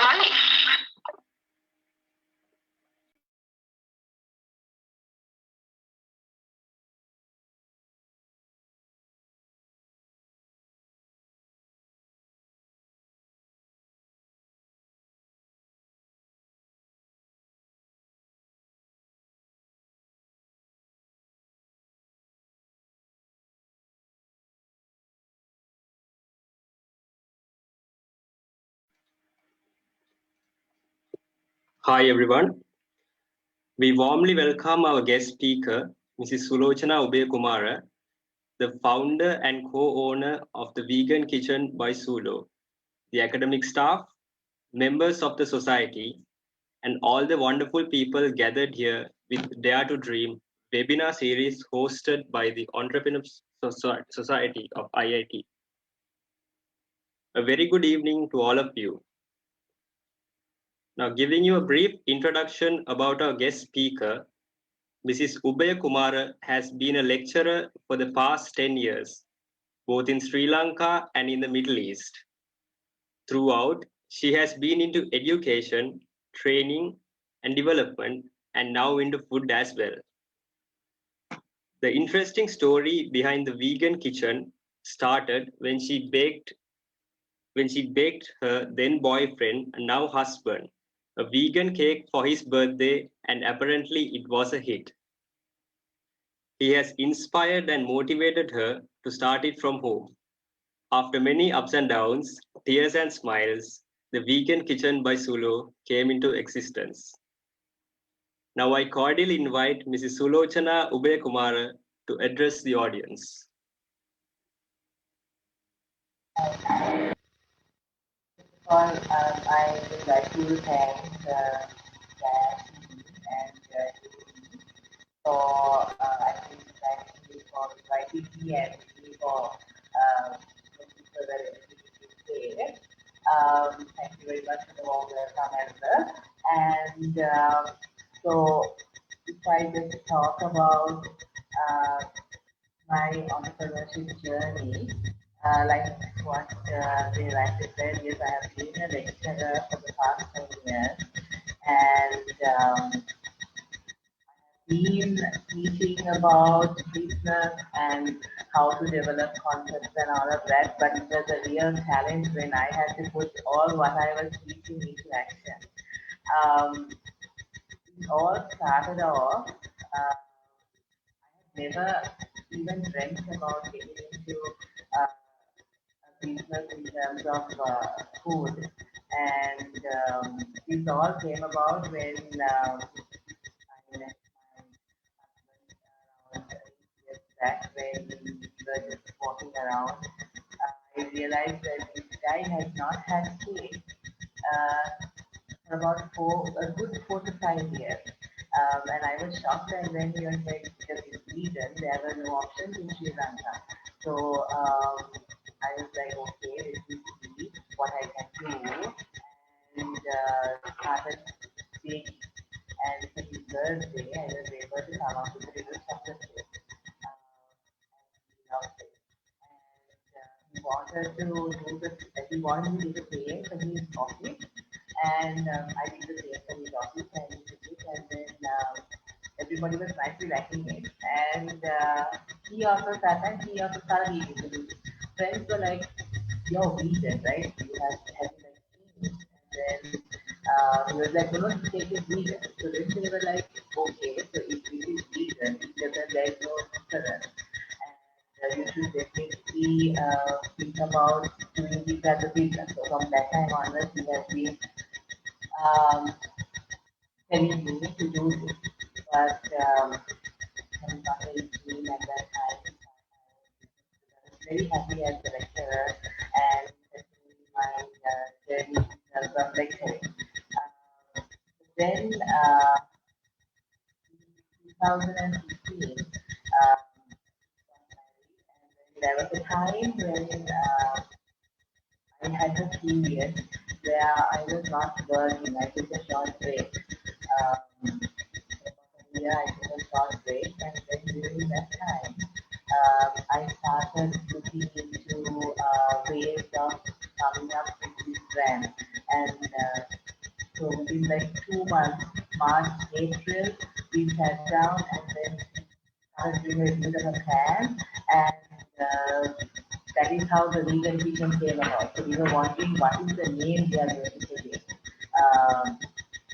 money. Hi everyone. We warmly welcome our guest speaker, Mrs. Sulochana Ubekumara, the founder and co-owner of the Vegan Kitchen by Sulo, the academic staff, members of the society, and all the wonderful people gathered here with Dare to Dream webinar series hosted by the Entrepreneurship Society of IIT. A very good evening to all of you. Now, giving you a brief introduction about our guest speaker, Mrs. Ubaya Kumara has been a lecturer for the past 10 years, both in Sri Lanka and in the Middle East. Throughout, she has been into education, training, and development, and now into food as well. The interesting story behind the vegan kitchen started when she baked her then boyfriend and now husband a vegan cake for his birthday, and apparently it was a hit. He has inspired and motivated her to start it from home. After many ups and downs, tears and smiles, the Vegan Kitchen by Sulo came into existence. Now I cordially invite Mrs. Sulochana Ubekumara to address the audience. I would like to thank Dan and for thank you for inviting me and for making sure that everything is okay. Thank you very much for the warm welcome as well. And so, if I just talk about my entrepreneurship journey, like what they rightly said, yes, I have been a lecturer for the past 10 years, and been teaching about business and how to develop concepts and all of that, but it was a real challenge when I had to put all what I was teaching into action. It all started off, I had never even dreamt about getting into a business in terms of food. And this all came about when I met my husband around 8 years back, when we were just walking around. I realized that this guy has not had kids for about a good 4 to 5 years. And I was shocked, and then he was like, because in Sweden, there were no options in Sri Lanka. So I was like, okay, let me see what I can do. And started baking. And for his birthday, I was able to come up with a little chocolate cake. And he loved it. And he wanted he wanted me to do the same for his office. And I did the same for his office, and he did it. And then everybody was nicely liking it. And he also sat and he also started eating it. His friends were like, "You're vegan, right? You have like meat." And then he was like, "No, the cake is vegan." So then they were like, "Okay, so if it is vegan, then there is no intolerance. And you should definitely think about doing this as a business." So from that time onwards, he has been um, telling me to do this. But I was not very keen at that time. I was very happy as a lecturer and continuing my journey in terms of lecturing. Then, 2015, there was a time when I had a period where I was not working. I took a short break. For a year, I took a short break, and then during that time, I started looking into ways of coming up with this brand. And in like 2 months, March, April, we sat down and then started doing a bit of a plan, and that is how the vegan kitchen came about. So we were wondering what is the name we are going to put it. Um,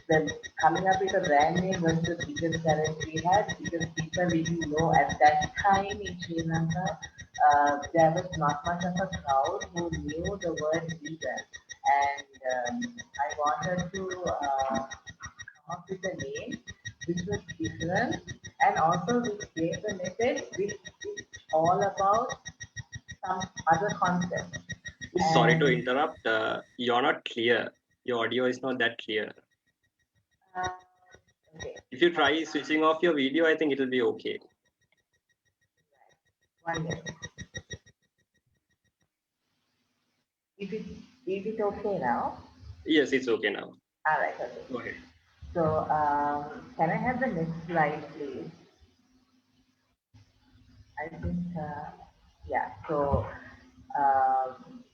the coming up with a brand name was the biggest challenge we had because people didn't know at that time in Sri Lanka. There was not much of a crowd who knew the word vegan, and I wanted to come up with a name which was different and also which gave the message which is all about some other concept. Sorry to And interrupt. You're not clear. Your audio is not that clear. uh, okay, If you try switching off your video, I think it'll be okay. one minute. Is it okay now? Yes, it's okay now. All right, okay. Go ahead. So, can I have the next slide, please? I think, yeah. Um,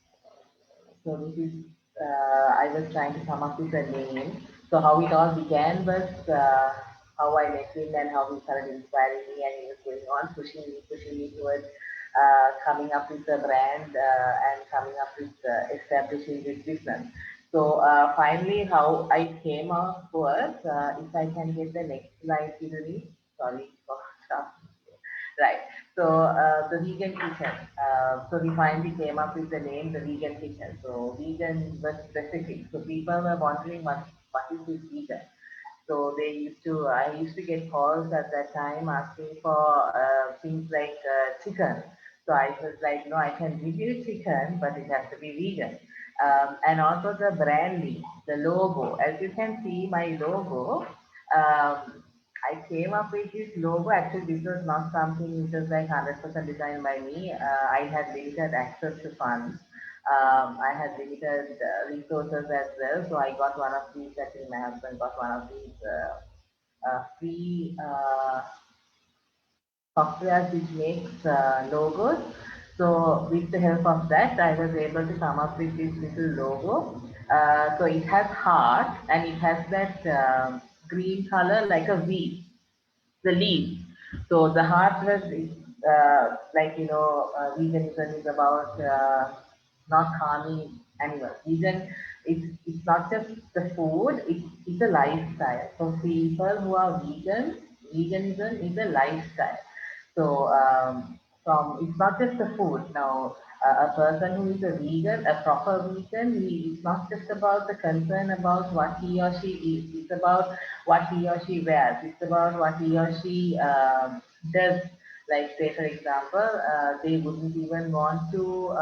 so this is, I was trying to come up with a name. So how it all began was how I met him and how he started inspiring me, and he was going on pushing me towards coming up with a brand and coming up with establishing this business. So finally, how I came up was, if I can get the next slide, Hillary. Sorry for stuff. Right. So the vegan kitchen. So we finally came up with the name, the vegan kitchen. So vegan was specific. So people were wondering what is this vegan? So I used to get calls at that time asking for things like chicken. So I was like, no, I can give you chicken, but it has to be vegan. And also the branding, the logo. As you can see, my logo. I came up with this logo. Actually, this was not something which was like 100% designed by me. I had limited access to funds. I had limited resources as well. So I got one of these, actually my husband got one of these free software which makes logos. So with the help of that, I was able to come up with this little logo. So it has heart and it has that green color like a V, the leaves. So the heart was like veganism is about not harming animals. Vegan, it's not just the food; it's a lifestyle. For people who are vegan, veganism is a lifestyle. So from it's not just the food. Now a person who is a vegan, a proper vegan, it's not just about the concern about what he or she eats. It's about what he or she wears. It's about what he or she does. Like say for example, they wouldn't even want to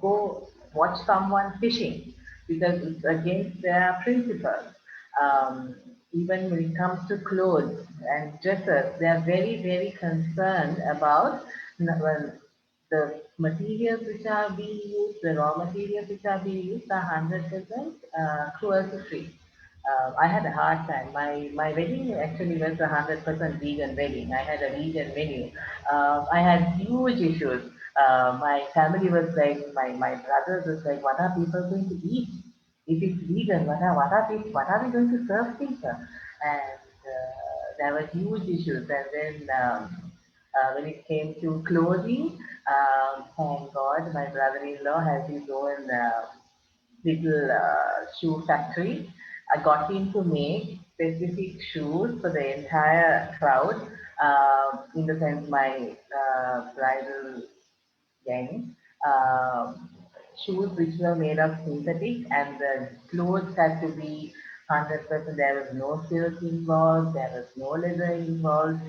go watch someone fishing because it's against their principles. Um, Even when it comes to clothes and dresses, they are very, very concerned about well, the materials which are being used, the raw materials which are being used are 100% cruelty free. I had a hard time. My wedding actually was a 100% vegan wedding. I had a vegan menu. I had huge issues. My family was like, my brothers was like, what are people going to eat? If it's vegan, what are we going to serve people? And there were huge issues. And then when it came to clothing, thank God, my brother-in-law has his own little shoe factory. I got him to make specific shoes for the entire crowd. In the sense, my bridal gang. Um, Shoes which were made of synthetic, and the clothes had to be 100%. There was no silk involved, there was no leather involved.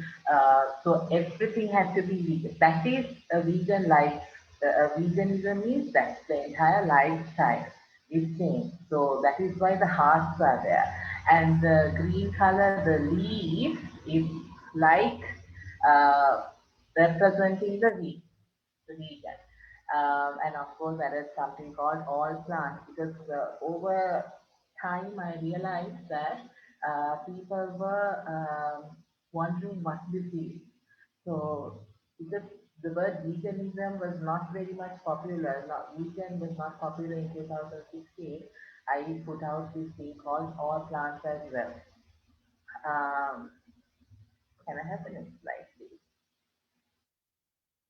So everything had to be vegan. That is a vegan life. Veganism means that the entire lifestyle is changed. So that is why the hearts are there. And the green color, the leaf, is like uh, representing the wheat, the vegan. And of course, there is something called all plants because over time I realized that people were wondering what this is. So because the word veganism was not very much popular, not vegan was not popular in 2016. I put out this thing called all plants as well. Um, can I have the next slide, please?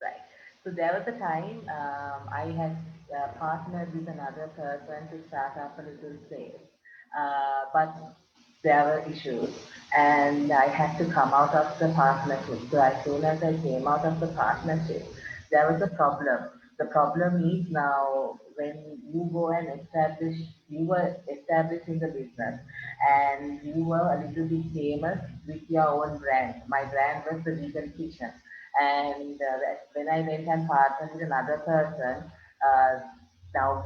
Right. So there was a time I had partnered with another person to start up a little place, but there were issues, and I had to come out of the partnership. So as soon as I came out of the partnership, there was a problem. The problem is now when you go and establish, you were established in the business, and you were a little bit famous with your own brand. My brand was the Vegan Kitchen, and when I went and partnered with another person, now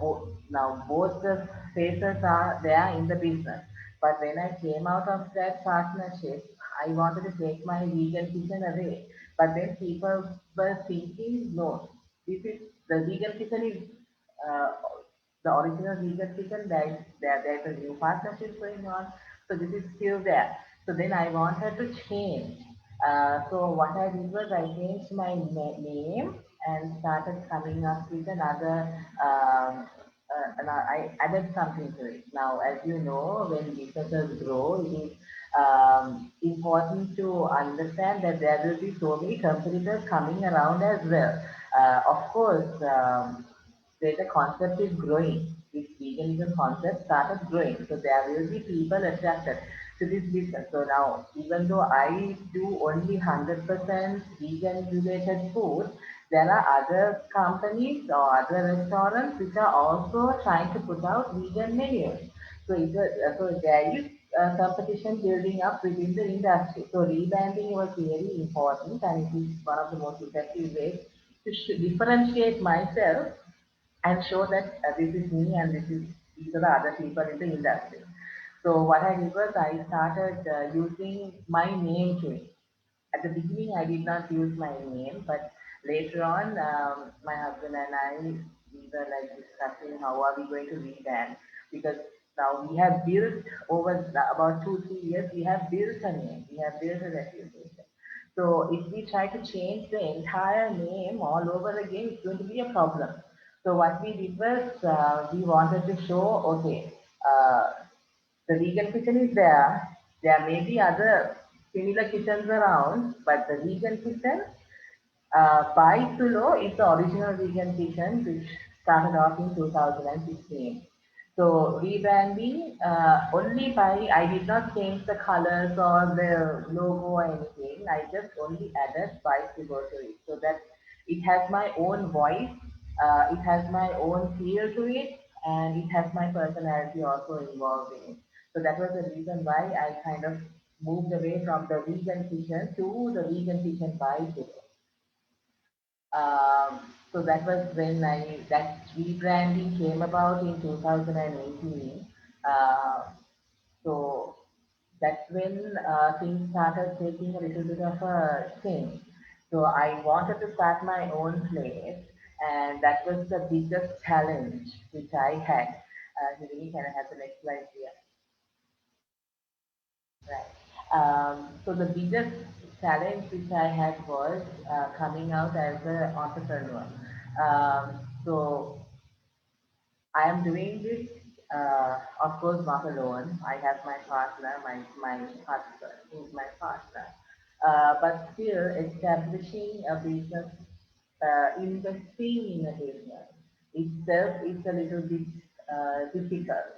both the faces are there in the business. But when I came out of that partnership, I wanted to take my vegan kitchen away. But then people were thinking, no, this is the vegan kitchen is uh, the original vegan chicken. There's a new partnership going on, so this is still there. So then I wanted to change. So what I did was I changed my name and started coming up with another. And I added something to it. Now, as you know, when businesses grow, it is important to understand that there will be so many competitors coming around as well. Of course, the concept is growing. This veganism concept started growing. So there will be people attracted to this business. So now, even though I do only 100% vegan related food, there are other companies or other restaurants which are also trying to put out vegan menus. So there is competition building up within the industry. So rebranding was really important, and it is one of the most effective ways to differentiate myself and show that this is me and these are the other people in the industry. So what I did was I started using my name to it. At the beginning, I did not use my name, but later on, my husband and I we were like discussing how are we going to rebrand, because now we have built over about 2 3 years. We have built a name. We have built a reputation. So if we try to change the entire name all over again, it's going to be a problem. So what we did was we wanted to show, okay, uh, the vegan kitchen is there. There may be other similar kitchens around, but the vegan kitchen by Sulo is the original vegan kitchen which started off in 2016. So rebranding only by, I did not change the colors or the logo or anything. I just only added by Sulo to it so that it has my own voice, it has my own feel to it, and it has my personality also involved in it. So that was the reason why I kind of moved away from the vegan kitchen to the vegan kitchen by Sulo. So that was when that rebranding came about in 2018. Uh, so that's when things started taking a little bit of a change. So I wanted to start my own place, and that was the biggest challenge which I had. Hidini, can I have the next slide here? Right. So the biggest challenge which I had was coming out as an entrepreneur. So I am doing this, of course, not alone. I have my partner, my husband, who's my partner. But still, establishing a business, investing in a business itself is a little bit difficult.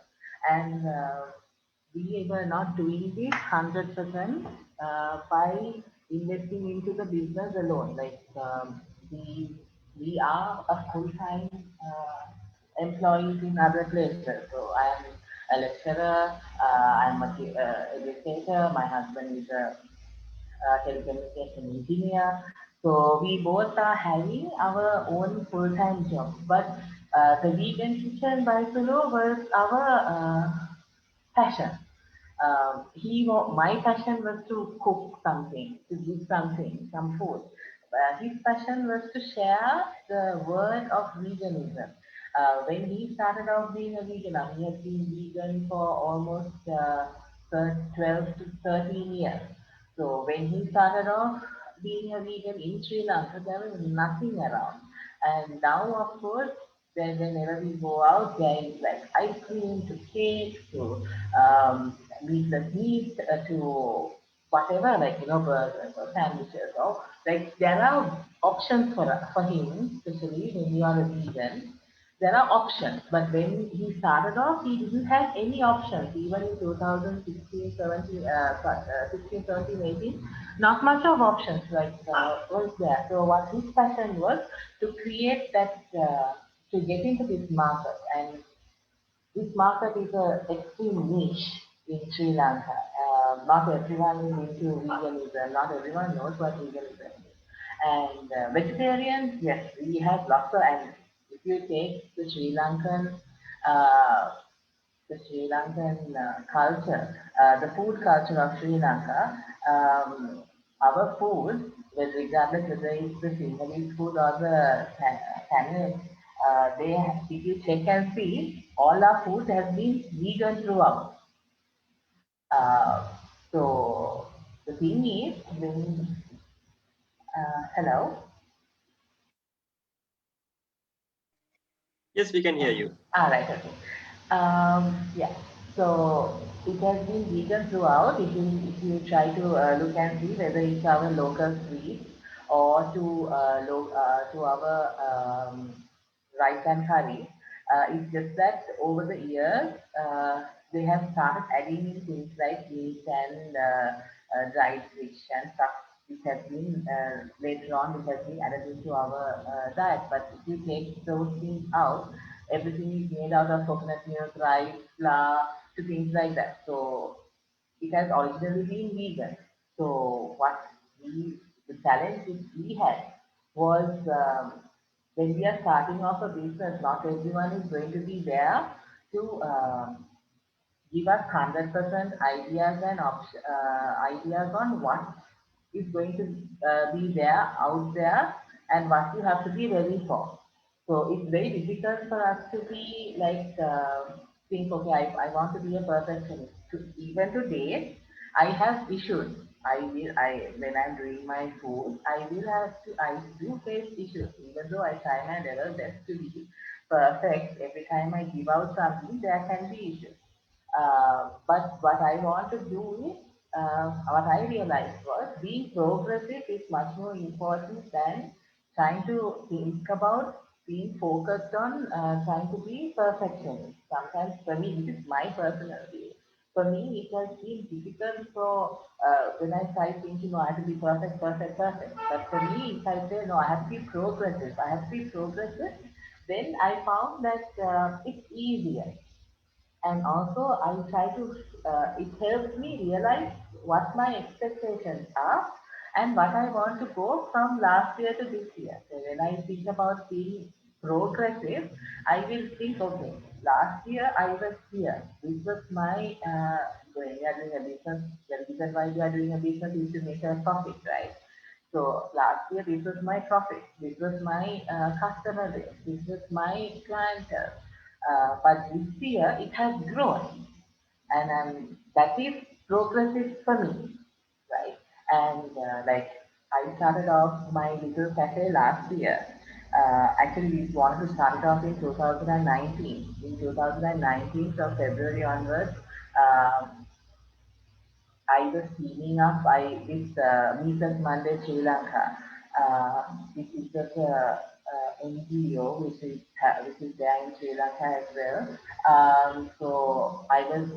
And we were not doing this 100% by investing into the business alone. Like we are a full-time employees in other places. So I am a lecturer, I'm a educator, my husband is a telecommunication engineer. So we both are having our own full-time job. But the vegan kitchen by Sulu was our passion. My passion was to cook something, to give something, some food. His passion was to share the word of veganism. When he started off being a vegan, he has been vegan for almost 12 to 13 years. So when he started off being a vegan in Sri Lanka, there was nothing around. And now, of course, then whenever we go out, there is like ice cream to cake to meatless meat to whatever, like burgers or sandwiches or like there are options for him, especially when you are a vegan. There are options, but when he started off, he didn't have any options. Even in 2016, 17, 16, 17, 18, not much of options like was there. So what his passion was to create that, to get into this market, and this market is a extreme niche in Sri Lanka. Not everyone is into veganism. Not everyone knows what veganism is. And vegetarians, yes, we have lots of. And if you take uh, the Sri Lankan culture, the food culture of Sri Lanka, our food, regardless whether it's the Sinhalese food or the Tamil, if you check and see, all our food has been vegan throughout. Uh, so the thing is, when hello. Yes, we can hear you. Right, okay. Yeah, so it has been vegan throughout. If you try to look and see whether it's our local sweets or to our rice and curry, it's just that over the years they have started adding in things like meat and dried fish and stuff which has been later on which has been added into our diet. But if you take those things out, everything is made out of coconut milk, rice, flour, to things like that. So it has originally been vegan. So the challenge which we had was when we are starting off a business, not everyone is going to be there to give us 100% ideas and ideas on what is going to be there out there and what you have to be ready for. So it's very difficult for us to be like think, okay, I want to be a perfectionist. Even today, I have issues. I when I'm doing my food, I do face issues. Even though I try my level best to be perfect, every time I give out something, there can be issues. But what I want to do is, what I realized was being progressive is much more important than trying to think about being focused on trying to be perfectionist. Sometimes for me, this is my personal view. For me, it has been difficult for when I try thinking, no, I have to be perfect, perfect, perfect. But for me, if I say, no, I have to be progressive, I have to be progressive, then I found that it's easier, and also I try to it helps me realize what my expectations are and what I want to go from last year to this year. So when I think about being progressive, I will think, okay, last year I was here, this was my when we are doing a business, the reason why we are doing a business is to make a profit, right? So last year, this was my profit. This was my customer base. This was my clientele. But this year, it has grown, and that is progressive for me, right? And like I started off my little cafe last year. Actually, we wanted to start it off in 2019. In 2019, from February onwards, um, I was teaming up with Meetup Monday Sri Lanka. This is just a, NGO which is there in Sri Lanka as well. So I was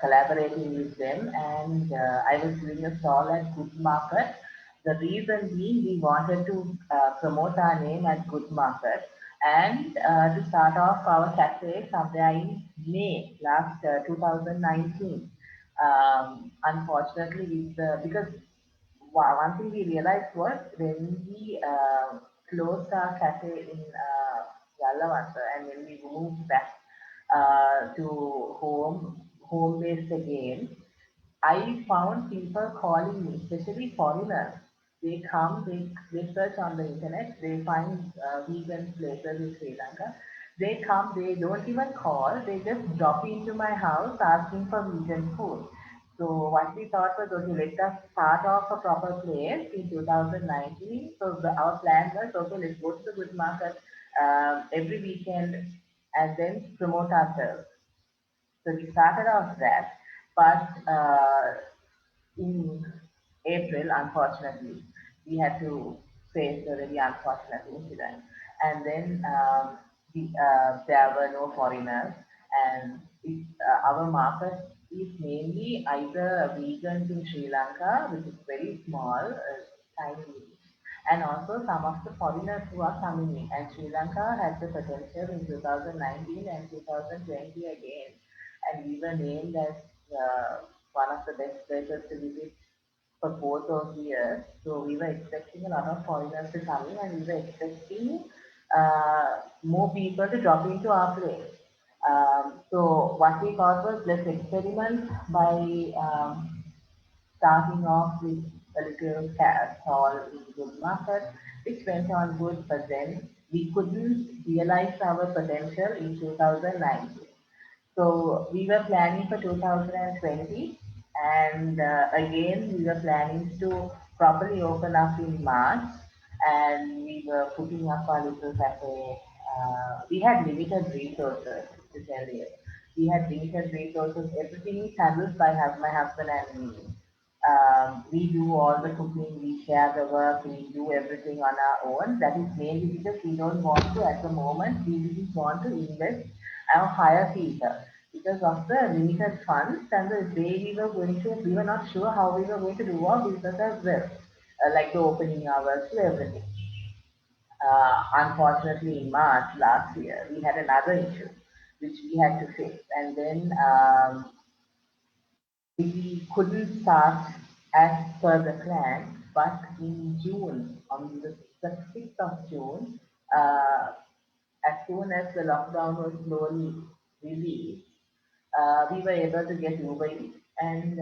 collaborating with them, and I was doing a stall at Good Market. The reason being we wanted to promote our name at Good Market and to start off our cafe somewhere in May last 2019. Unfortunately, because one thing we realized was when we closed our cafe in Yalavasa and when we moved back to home based again, I found people calling me, especially foreigners. They come, they search on the internet, they find vegan places in Sri Lanka. They come, they don't even call, they just drop into my house asking for vegan food. So what we thought was, okay, let us start off a proper place in 2019. So our plan was, okay, let's go to the good market every weekend and then promote ourselves. So we started off that, but in April, unfortunately, we had to face a very unfortunate incident. And then there were no foreigners, and our market is mainly either vegans in Sri Lanka, which is very small, tiny niche, and also some of the foreigners who are coming in. And Sri Lanka had the potential in 2019 and 2020 again, and we were named as one of the best places to visit for both those years. So we were expecting a lot of foreigners to come in, and we were expecting more people to drop into our place. So what we thought was, let's experiment by starting off with a little stall in good market, which went on good, but then we couldn't realize our potential in 2019. So we were planning for 2020, and again we were planning to properly open up in March, and we were putting up our little cafe. We had limited resources, to tell you. We had limited resources. Everything is handled by my husband and me. We do all the cooking, we share the work, we do everything on our own. That is mainly because we don't want to, at the moment, we didn't want to invest or hire people because of the limited funds and the way we were going to, we were not sure how we were going to do our business as well, like the opening hours to everything. Unfortunately, in March last year, we had another issue which we had to face, and then we couldn't start as per the plan, but in June, on the 6th of June, as soon as the lockdown was slowly released, we were able to get Uber Eats, and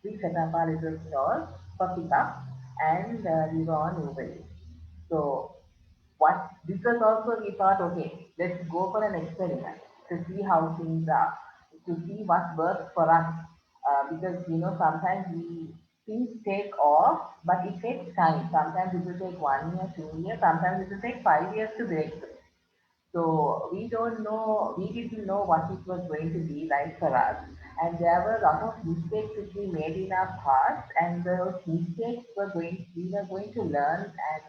we set up our little store for pickup, and we were on Uber Eats. So what this was also, we thought, okay, let's go for an experiment to see how things are, to see what works for us. Because sometimes we things take off, but it takes time. Sometimes it will take 1 year, 2 years, sometimes it will take 5 years to break through. So we don't know, we didn't know what it was going to be like for us. And there were a lot of mistakes which we made in our past, and those mistakes we were going to learn and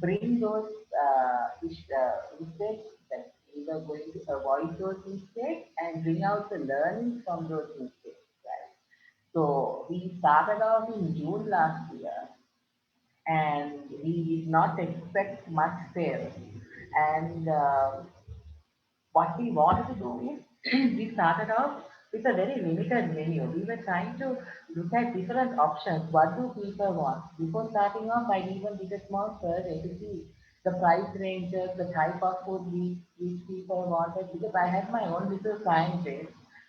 bring those mistakes, that we were going to avoid those mistakes and bring out the learning from those mistakes. Right? So we started off in June last year, and we did not expect much sales. And what we wanted to do is we started off with a very limited menu. We were trying to look at different options. What do people want? Before starting off, I even did a small survey to see the price ranges, the type of food which people wanted, because I had my own little client base,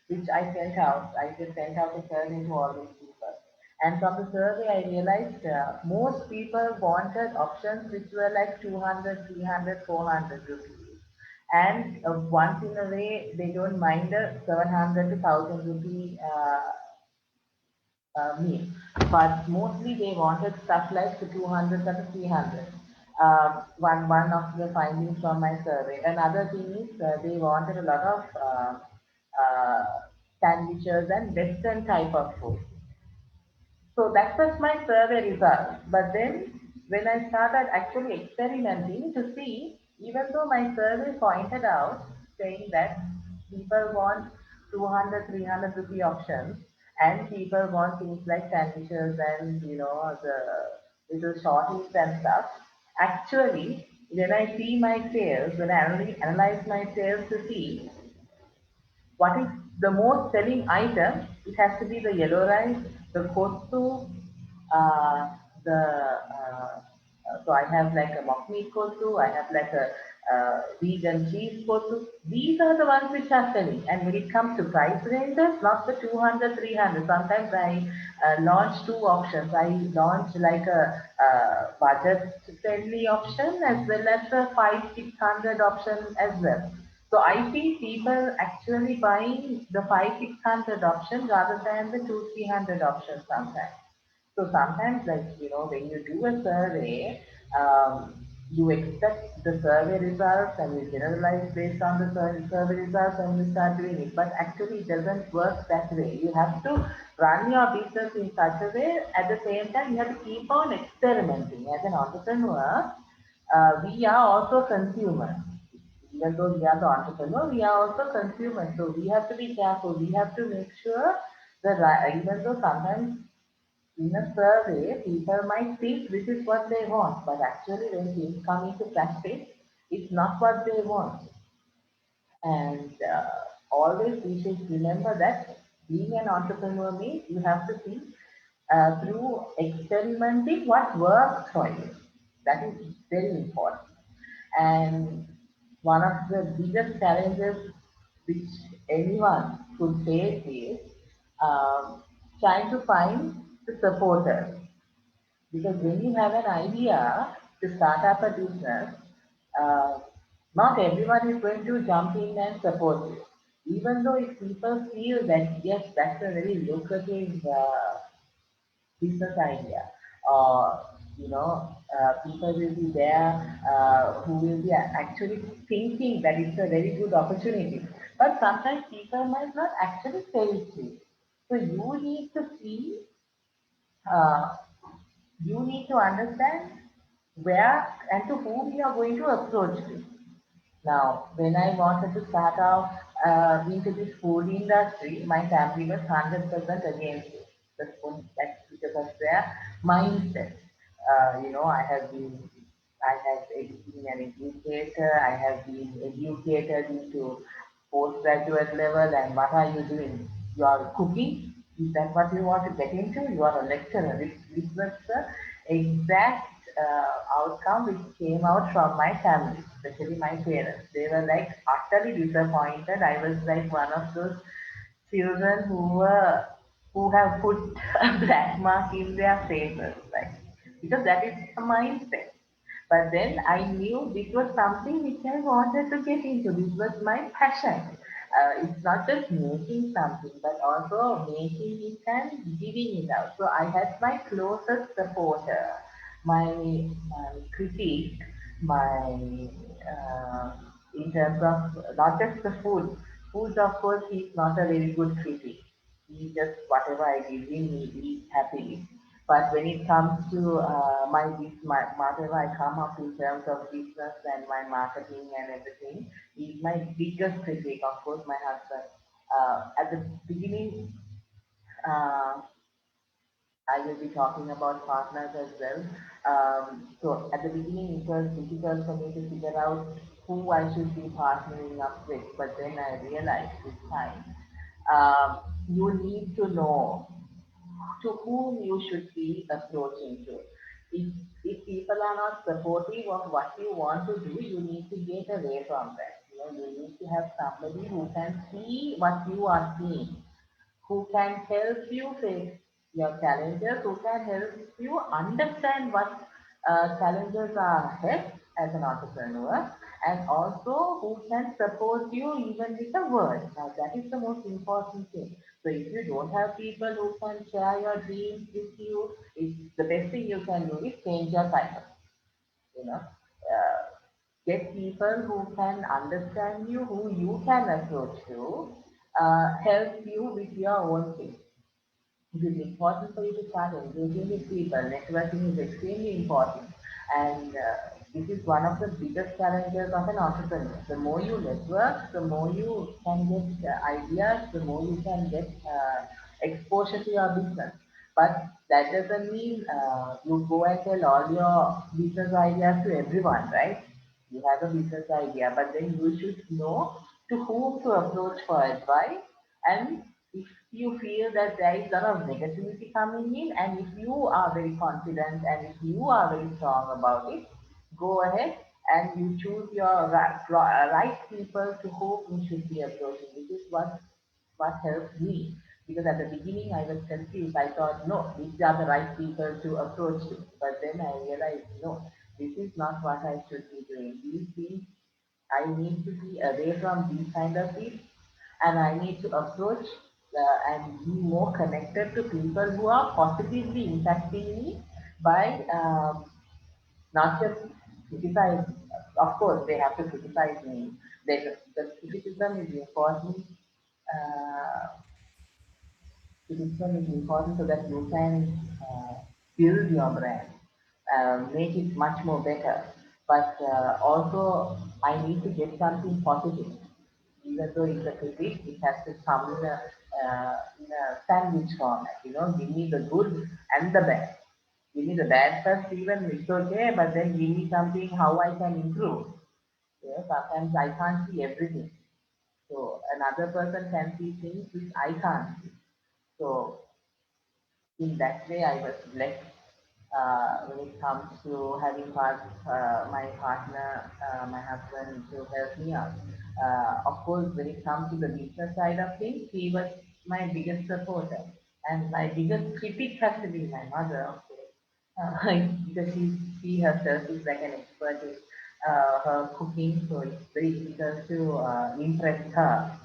which I sent out. I just sent out a survey to all these people. And from the survey, I realized most people wanted options which were like 200, 300, 400 rupees. And once in a way, they don't mind a 700 to 1000 rupee meal. But mostly they wanted stuff like the 200 or the 300. One of the findings from my survey. Another thing is they wanted a lot of uh, sandwiches and Western type of food. So that was my survey result. But then when I started actually experimenting to see, even though my survey pointed out saying that people want 200, 300 rupee options, and people want things like sandwiches and the little shorties and stuff. Actually, when I see my sales, when I analyze my sales to see what is the most selling item, it has to be the yellow rice, the kottu, the so I have like a mock meat kottu, I have like a vegan cheese kottu. These are the ones which are selling. And when it comes to price ranges, not the 200, 300. Sometimes I launch two options. I launch like a budget friendly option as well as a 500, 600 option as well. So I see people actually buying the 500, 600 option rather than the 200, 300 option sometimes. So sometimes, like when you do a survey, um, You expect the survey results and you generalize based on the survey results and you start doing it. But actually, it doesn't work that way. You have to run your business in such a way. At the same time, you have to keep on experimenting. As an entrepreneur, we are also consumers. Even though we are the entrepreneur, we are also consumers. So we have to be careful. We have to make sure that even though sometimes in a survey, people might think this is what they want, but actually, when things come into practice, it's not what they want. And always we should remember that being an entrepreneur means you have to see through experimenting what works for you. That is very important. And one of the biggest challenges which anyone could face is um, trying to find the supporters. Because when you have an idea to start up a business, uh, not everyone is going to jump in and support you. Even though if people feel that yes, that's a very lucrative business idea, or people will be there who will be actually thinking that it's a very good opportunity. But sometimes people might not actually say it to you. So you need to see uh, you need to understand where and to whom you are going to approach this. Now, when I wanted to start out into this food industry, my family was 100% against it. That's because of their mindset. I have been an educator, I have been educated into postgraduate level, and what are you doing? You are cooking? Is that what you want to get into? You are a lecturer. This was the exact outcome which came out from my family, especially my parents. They were like utterly disappointed. I was like one of those children who have put a black mark in their faces, like because that is a mindset. But then I knew this was something which I wanted to get into. This was my passion. It's not just making something, but also making it and giving it out. So I had my closest supporter, my critique, my in terms of not just the food. Food, of course, he's not a very good critic. He just whatever I give him, he eats happily. But when it comes to whatever I come up in terms of business and my marketing and everything, he's my biggest critic. Of course, my husband. At the beginning, uh, I will be talking about partners as well. So at the beginning, it was difficult for me to figure out who I should be partnering up with. But then I realized with time, you need to know to whom you should be approaching to. If, if people are not supportive of what you want to do, you need to get away from that. You need to have somebody who can see what you are seeing, who can help you face your challenges, who can help you understand what challenges are ahead as an entrepreneur, and also who can support you even with a word. Now, that is the most important thing. So, if you don't have people who can share your dreams with you, the best thing you can do is change your title. You know, get people who can understand you, who you can approach to, help you with your own thing. It is important for you to start engaging with people. Networking is extremely important. And this is one of the biggest challenges of an entrepreneur. The more you network, the more you can get ideas, the more you can get exposure to your business. But that doesn't mean you go and tell all your business ideas to everyone, right? You have a business idea, but then you should know to whom to approach for advice. And if you feel that there is a lot of negativity coming in, and if you are very confident and if you are very strong about it, go ahead and you choose your right people to whom you should be approaching. This is what helped me. Because at the beginning I was confused. I thought, no, these are the right people to approach to. But then I realized, no, this is not what I should be doing. These things, I need to be away from these kind of things, and I need to approach and be more connected to people who are positively impacting me by not just criticize. Of course, they have to criticize me. The criticism is important. Uh, Criticism is important so that you can build your brand, make it much more better. But also, I need to get something positive. Even though it's a critic, it has to come in a sandwich format. You know, give me the good and the bad. Give me the bad first, even it's okay, but then give me something how I can improve. You know, sometimes I can't see everything. So another person can see things which I can't see. So in that way, I was blessed when it comes to having my partner, my husband, to help me out. Of course, when it comes to the business side of things, he was my biggest supporter. And my biggest critic has to be my mother, of course, because she herself is like an expert in her cooking, so it's very difficult to impress her.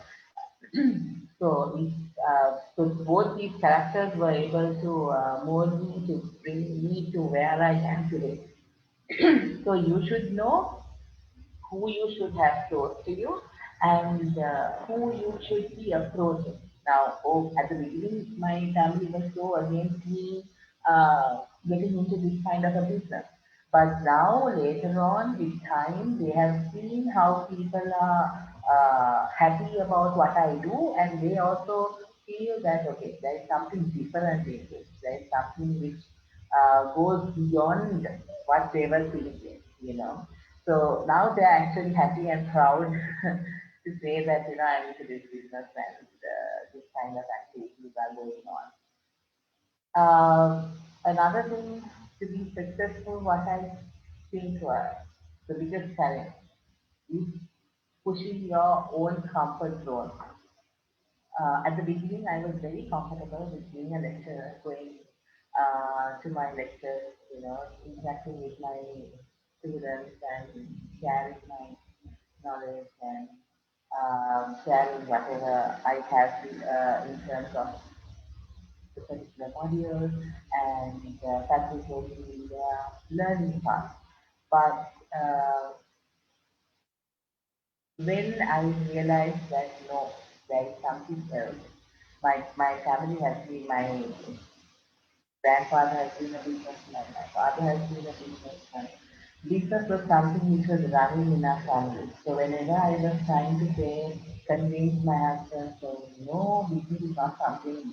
So both these characters were able to mold me to bring me to where I am today. So you should know who you should have close to you and who you should be approaching. Now, at the beginning, my family was so against me getting into this kind of a business. But now, later on, with time, they have seen how people are happy about what I do, and they also feel that, okay, there is something different in this. There is something which goes beyond what they were thinking, you know. So now they're actually happy and proud to say that, I'm into this business and this kind of activities are going on. Another thing to be successful, what I think the biggest challenge is pushing your own comfort zone. At the beginning, I was very comfortable with being a lecturer, going to my lectures, interacting with my students and sharing my knowledge and sharing whatever I have in terms of the particular module and facilitating the learning part. But when I realized that no, there is something else. My family has been my grandfather has been a businessman, my father has been a businessman. Business was something which was running in our family. So whenever I was trying to say, convince my husband, so no, business is not something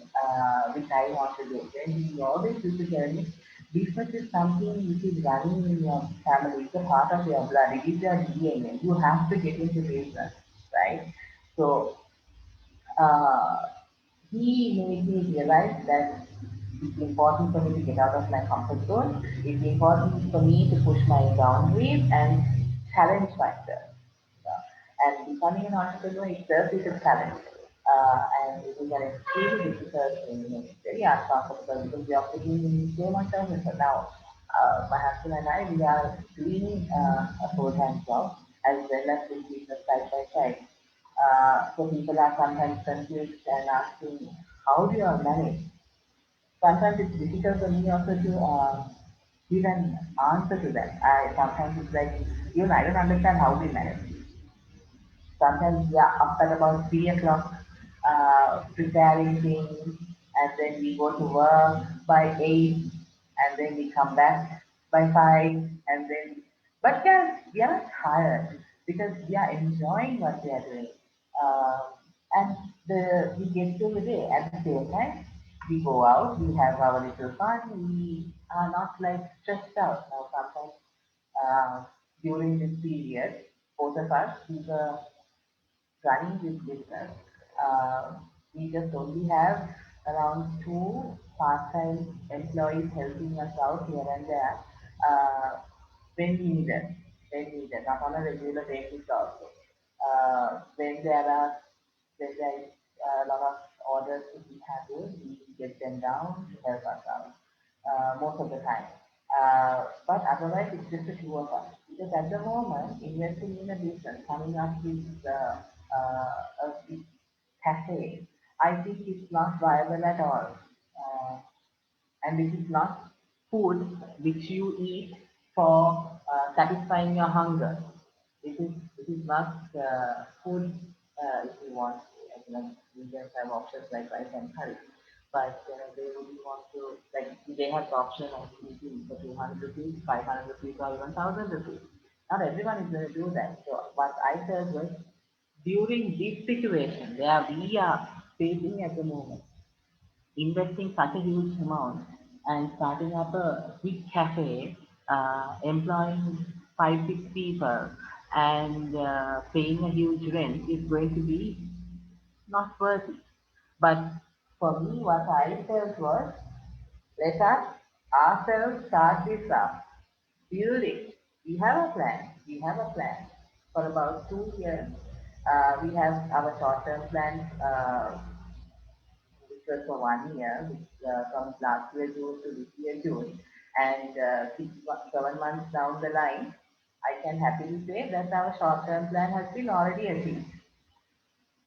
which I want to do. Then he always used to tell me, business is something which is running in your family. It's a part of your blood. It is your DNA. You have to get into business, right? So uh, he made me realize that it's important for me to get out of my comfort zone. It's important for me to push my boundaries and challenge myself. And becoming an entrepreneur itself is a challenge. And it is an extremely difficult thing. It's very uncomfortable because we are putting in so much of effort. Now, my husband and I, we are doing a full-time job as well as doing business side by side. So people are sometimes confused and asking, how do you all manage? Sometimes it's difficult for me also to give an answer to that. I sometimes it's like, I don't understand how we manage. Sometimes we are up at about 3 o'clock, preparing things, and then we go to work by 8, and then we come back by 5, and then, but we are not tired because we are enjoying what we are doing. Um, and we get through the day. At the same time, we go out, we have our little fun, we are not like stressed out. Now, sometimes uh, during this period, both of us, we were running this business, we just only have around two part-time employees helping us out here and there uh, when needed, not on a regular basis also. When there is a lot of orders to be handled, we get them down to help us out most of the time. But otherwise, it's just the two of us. Because at the moment, investing in a business, coming up with a big cafe, I think it's not viable at all. And this is not food which you eat. for satisfying your hunger. It is not food if you want. Like vegans have options like rice and curry, but they really want to like they have the option of eating for 200 rupees, 500 rupees, or even 1,000 rupees. Not everyone is going to do that. So what I said was during this situation where we are facing at the moment, investing such a huge amount and starting up a big cafe, employing 5, 6 people, and paying a huge rent is going to be not worthy. But for me, what I felt was let us ourselves start this up, build it. We have a plan. We have a plan. For about 2 years, we have our short-term plans which was for 1 year, which from last year June to this year June, and 7 months down the line, I can happily say that our short-term plan has been already achieved.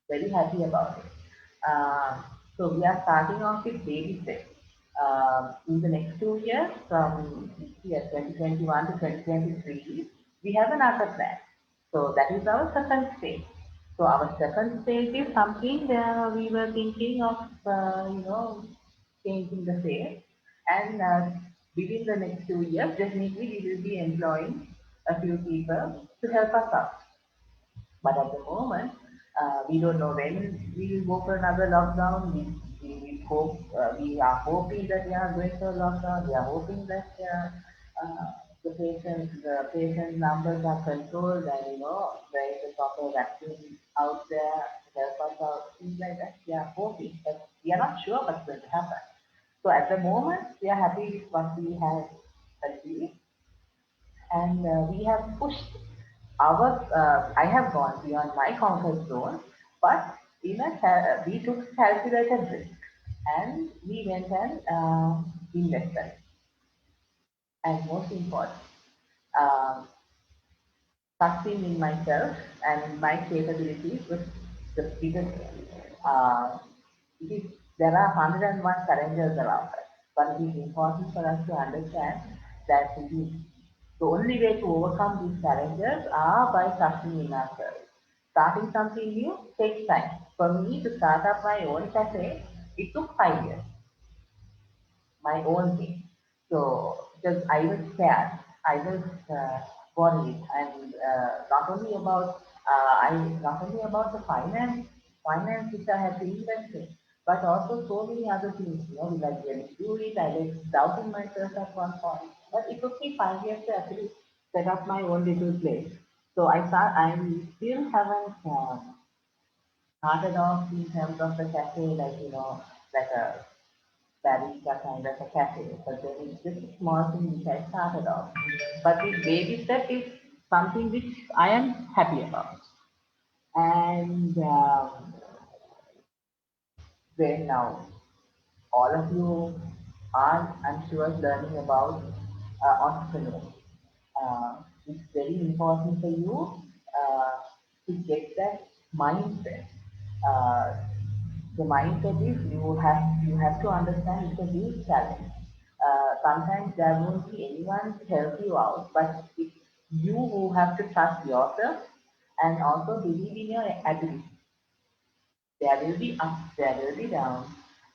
Very happy about it. So we are starting off with baby steps. In the next 2 years, from this year 2021 to 2023, we have another plan. So that is our second stage. So our second stage is something we were thinking of, changing the phase. And within the next 2 years, definitely we will be employing a few people to help us out. But at the moment, we don't know when we will go for another lockdown. We are hoping that we are going for a lockdown. We are hoping that the patient numbers are controlled and there is a proper vaccine out there to help us out. Things like that. We are hoping, but we are not sure what's going to happen. So at the moment, we are happy with what we have achieved and we have pushed our I have gone beyond my comfort zone, but we took calculated risk and we went and invested. And most important, um, trusting in myself and my capabilities was the biggest thing. It is, there are 101 challenges around us, but it is important for us to understand that it is the only way to overcome these challenges are by trusting in ourselves. Starting something new takes time. For me to start up my own cafe, it took 5 years, my own thing. So because I was scared, I was worried, and not only about the finance which I had to invest in, but also so many other things. Will I really do it? I was doubting myself at one point, but it took me 5 years to actually set up my own little place. So I still haven't started off in terms of the cafe, like a barista kind of a cafe, but then it's just a small thing which I started off. But this baby step is something which I am happy about. And when now all of you are, I'm sure, learning about entrepreneurship. It's very important for you to get that mindset. Uh, the mindset is you have to understand it's a huge challenge. Sometimes there won't be anyone to help you out, but it's you who have to trust yourself and also believe in your ability. There will be ups, there will be downs,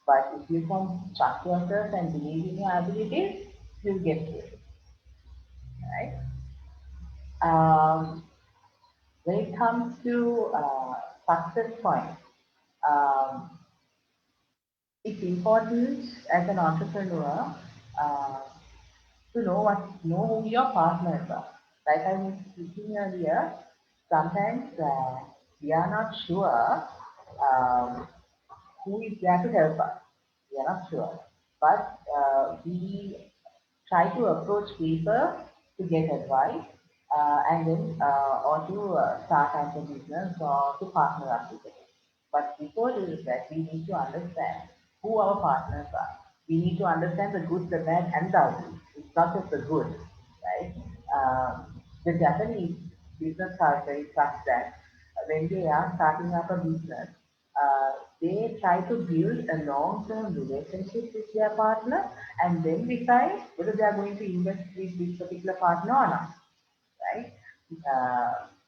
but if you can trust yourself and believe in your abilities, you'll get through it, right? Um, when it comes to success point, um, it's important as an entrepreneur uh, to know who your partners are. Like I was speaking earlier, sometimes we are not sure um, who is there to help us. We are not sure, but we try to approach people to get advice and then or to start up a business or to partner up with them. But before doing that, we need to understand who our partners are. We need to understand the good, the bad, and the ugly. It's not just the good, right? The Japanese business culture is such that when they are starting up a business, they try to build a long-term relationship with their partner and then decide whether they are going to invest with this particular partner or not, right?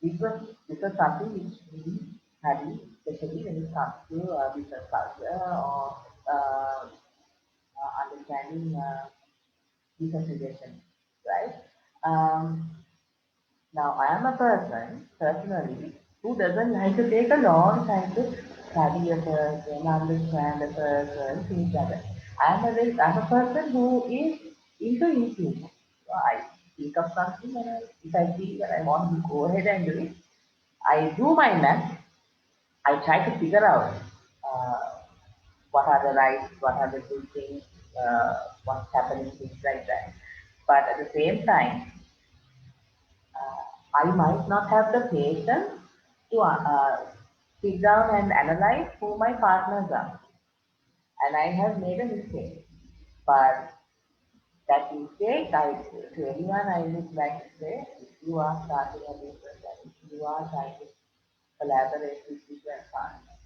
This was something which we study, especially when it comes to business culture or understanding business relations, right? Um, Now, I am a person, personally, who doesn't like to take a long time to study a person, understand a person, things like that. I'm a person who is into intuition. So I think of something and if I feel that I want to go ahead and do it, I do my math. I try to figure out uh, what are the rights, what are the good things, what's happening, things like that. But at the same time, I might not have the patience to sit down and analyze who my partners are. And I have made a mistake. But that mistake, to anyone, I would like to say, if you are starting a business and if you are trying to collaborate with different partners,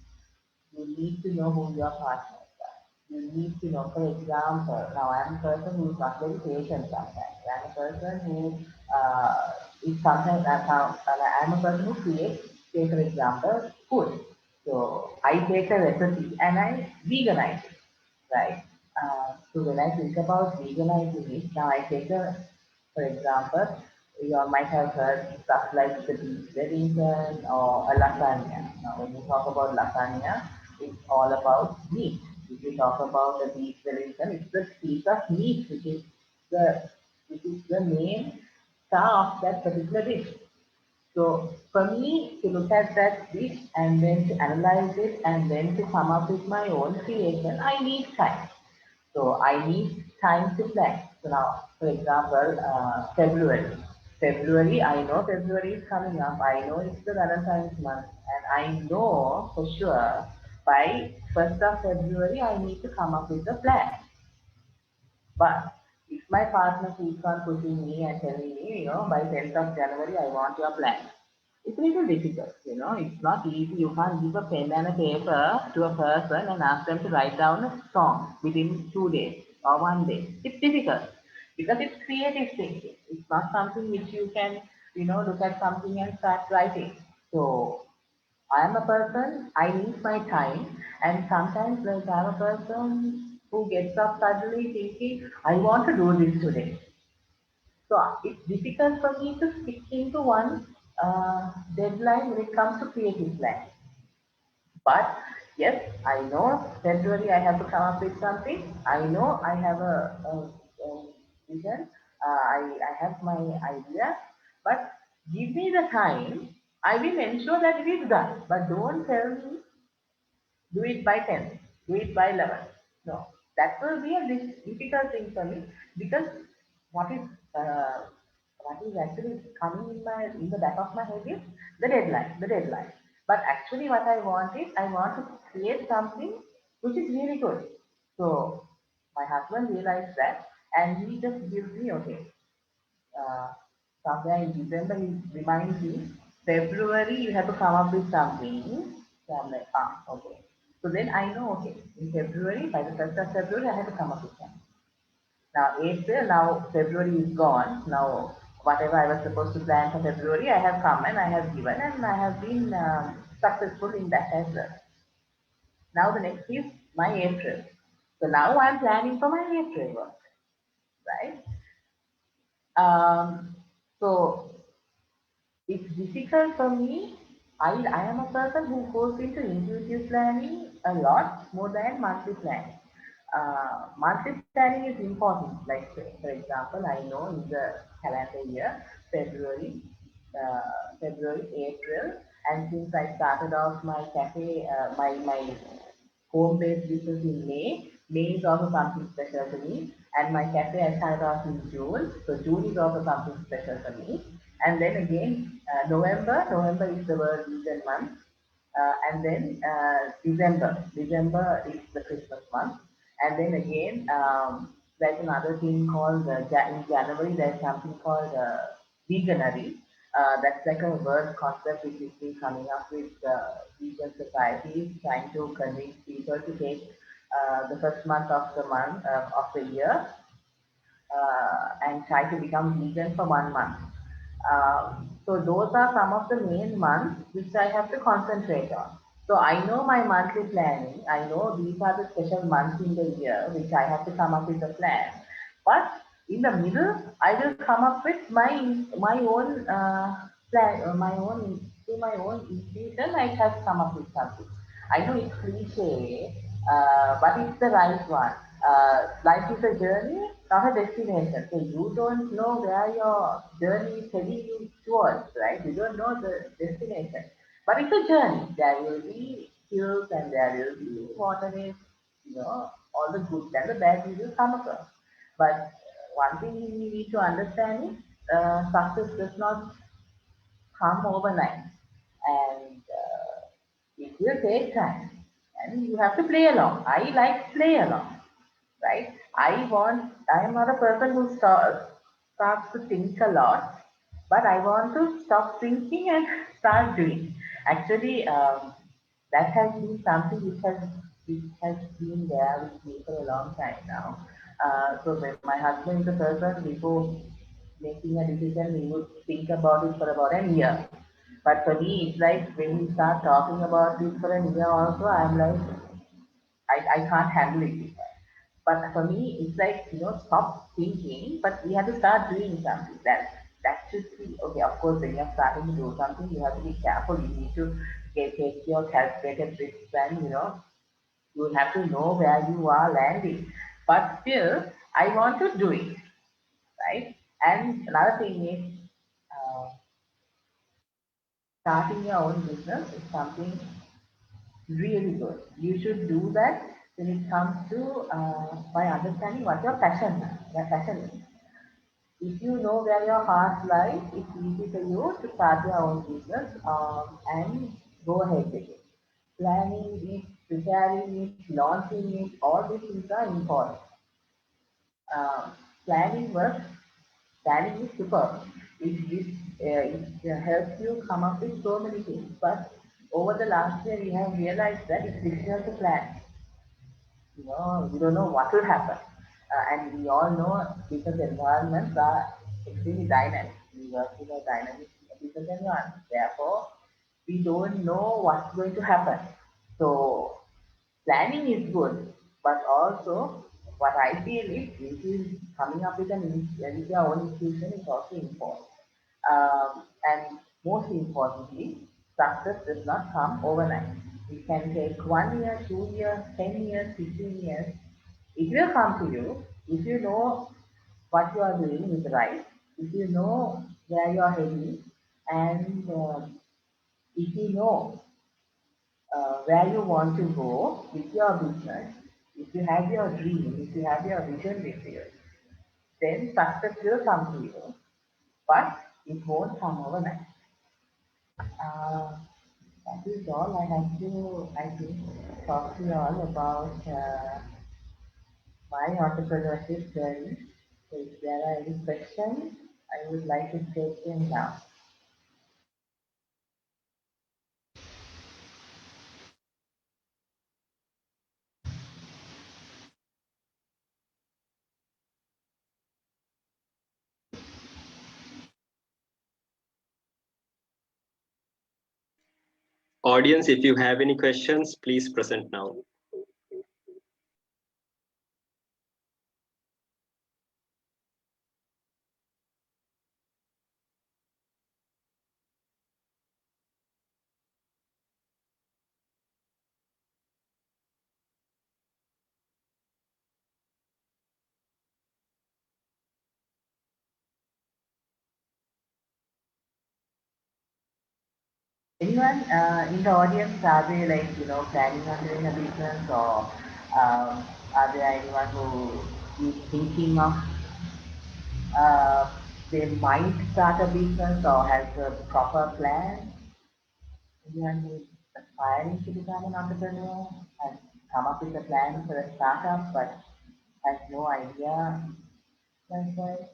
you need to know who your partners are. You need to know, for example, now I'm a person who is not very patient sometimes. I'm a person who is sometimes, I'm a person who creates, say for example, food. So I take a recipe and I veganize it, right? So when I think about veganizing it, now I take a, for example, you all might have heard stuff like the beef Wellington or a lasagna. Now, when you talk about lasagna, it's all about meat. If you talk about the beef Wellington, it's the piece of meat the which is the main star of that particular dish. So for me to look at that dish and then to analyze it and then to come up with my own creation, I need time. So I need time to plan. So now, for example, February. February, I know February is coming up. I know it's the Valentine's month, and I know for sure by 1st of February I need to come up with a plan. But if my partner keeps on pushing me and telling me, by 10th of January, I want your plan. It's a little difficult, it's not easy. You can't give a pen and a paper to a person and ask them to write down a song within 2 days or 1 day. It's difficult because it's creative thinking. It's not something which you can, look at something and start writing. So I am a person, I need my time, and sometimes like I'm a person who gets up suddenly thinking, I want to do this today. So it's difficult for me to stick into one deadline when it comes to creative plan. But yes, I know February I have to come up with something. I know I have a vision. I have my idea. But give me the time. I will ensure that it is done. But don't tell me do it by 10, do it by 11. No, that will be a difficult thing for me because what is uh, what is actually coming in the back of my head is the deadline. But actually, what I want is I want to create something which is really good. So my husband realized that, and he just gives me okay uh, somewhere in December, he reminds me, February, you have to come up with something. So I'm like, okay. So then I know, okay, in February, by the 1st of February, I have to come up with something. Now, April, now February is gone. Now, whatever I was supposed to plan for February, I have come and I have given, and I have been successful in that as well. Now, the next is my April. So now I'm planning for my April work, right? So it's difficult for me. I am a person who goes into intuitive planning a lot more than monthly planning. Monthly planning is important. Like for example, I know in the calendar year, February, February, April, and since I started off my cafe, my home-based business in May. May is also something special to me. And my cafe I started off in June. So June is also something special for me. And then again, November. November is the World Vegan month. And then December. December is the Christmas month. And then again, there's another thing called in January. There's something called veganary. That's like a word concept which is been coming up with vegan societies, trying to convince people to take the first month of the year and try to become vegan for 1 month. So those are some of the main months which I have to concentrate on. So I know my monthly planning. I know these are the special months in the year which I have to come up with a plan. But in the middle, I will come up with my own plan, to my own intuition. I have come up with something. I know it's cliche, but it's the right one. Life is a journey, not a destination. So you don't know where your journey is heading you towards, right? You don't know the destination, but it's a journey. There will be hills and there will be waterways. All the good and the bad you will come across. But one thing we need to understand is success does not come overnight, and it will take time, and you have to play along. I like play along, right? I am not a person who starts to think a lot, but I want to stop thinking and start doing. Actually, that has been something which has been there with me for a long time now. So when my husband is a person before making a decision, he would think about it for about a year. But for me, it's like when we start talking about it for a year also, I'm like, I can't handle it. But for me, it's like, stop thinking, but we have to start doing something. That should be okay. Of course, when you're starting to do something, you have to be careful. You need to take your calculated risks, and you have to know where you are landing. But still, I want to do it, right? And another thing is, uh, starting your own business is something really good. You should do that when it comes to by understanding what your passion is. If you know where your heart lies, it's easy for you to start your own business and go ahead with it. Planning it, preparing it, launching it, all these things are important. Um, planning works. Planning is super. It helps you come up with so many things. But over the last year, we have realized that it's difficult to plan. You don't know what will happen. And we all know business environments are extremely dynamic. We work in a dynamic business environment. Therefore, we don't know what's going to happen. So planning is good, but also what I feel is coming up with your own institution is also important. And most importantly, success does not come overnight. It can take 1 year, 2 years, 10 years, 15 years. It will come to you if you know what you are doing is right, if you know where you are heading, and if you know where you want to go with your business, if you have your dream, if you have your vision with you, then success will come to you, but it won't come overnight. Uh, that is all I have to, I think, talk to you all about my entrepreneurship journey. So if there are any questions, I would like to take them now. Audience, if you have any questions, please present now. Anyone in the audience, are they like, planning on doing a business, or are there anyone who is thinking of uh, they might start a business or has a proper plan? Anyone who is aspiring to become an entrepreneur has come up with a plan for a startup but has no idea. That's right.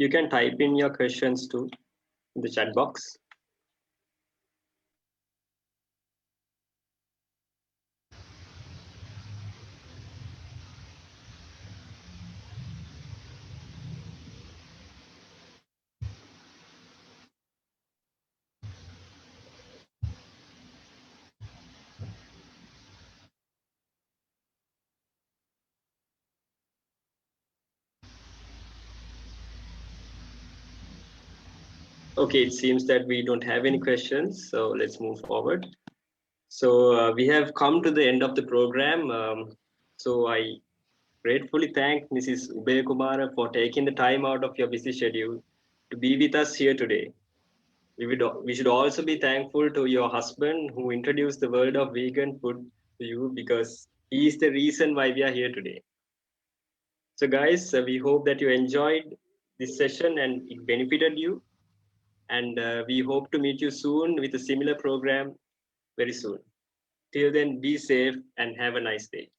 You can type in your questions too in the chat box. Okay, it seems that we don't have any questions, so let's move forward. So we have come to the end of the program. So I gratefully thank Mrs. Ubay Kumara for taking the time out of your busy schedule to be with us here today. We should also be thankful to your husband who introduced the world of vegan food to you, because he is the reason why we are here today. So guys, we hope that you enjoyed this session and it benefited you. And we hope to meet you soon with a similar program very soon. Till then, be safe and have a nice day.